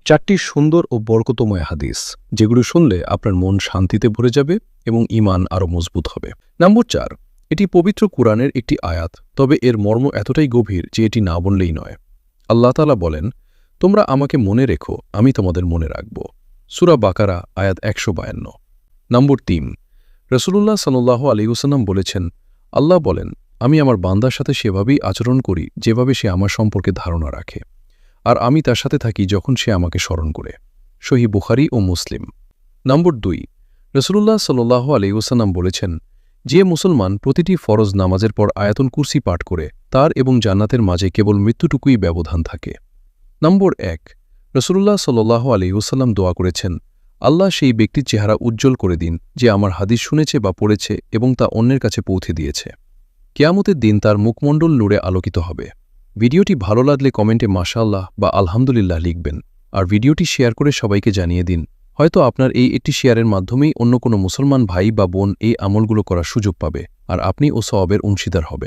4টি সুন্দর ও বরকতময় হাদিস যেগুলো শুনলে আপনার মন শান্তিতে ভরে যাবে এবং ঈমান আরও মজবুত হবে। নম্বর 4, এটি পবিত্র কুরআনের একটি আয়াত, তবে এর মর্ম এতটাই গভীর যে এটি না বললেই নয়। আল্লাহ তাআলা বলেন, তোমরা আমাকে মনে রেখো, আমি তোমাদের মনে রাখব। সূরা বাকারা আয়াত 152। নম্বর 3, রাসূলুল্লাহ সাল্লাল্লাহু আলাইহি ওয়াসাল্লাম বলেছেন, আল্লাহ বলেন, আমি আমার বান্দার সাথে সেভাবেই আচরণ করি যেভাবে সে আমার সম্পর্কে ধারণা রাখে, আর আমি তার সাথে থাকি যখন সে আমাকে স্মরণ করে। সহিহ বুখারী ও মুসলিম। নম্বর 2, রাসূলুল্লাহ সাল্লাল্লাহু আলাইহি ওয়াসাল্লাম বলেছেন, যে মুসলমান প্রতিটি ফরজ নামাজের পর আয়াতুল কুরসি পাঠ করে তার এবং জান্নাতের মাঝে কেবল মৃত্যুটুকুই ব্যবধান থাকে। নম্বর 1, রাসূলুল্লাহ সাল্লাল্লাহু আলাইহি ওয়াসাল্লাম দোয়া করেছেন, আল্লাহ সেই ব্যক্তির চেহারা উজ্জ্বল করে দিন যে আমার হাদিস শুনেছে বা পড়েছে এবং তা অন্যের কাছে পৌঁছে দিয়েছে। কিয়ামতের দিন তার মুখমণ্ডল নূরে আলোকিত হবে। ভিডিওটি ভালো লাগলে কমেন্টে মাশাআল্লাহ বা আলহামদুলিল্লাহ লিখবেন, আর ভিডিওটি শেয়ার করে সবাইকে জানিয়ে দিন। হয়তো আপনার এই একটি শেয়ারের মাধ্যমেই অন্য কোনো মুসলমান ভাই বা বোন এই আমলগুলো করার সুযোগ পাবে, আর আপনি ও সওয়াবের অংশীদার হবেন।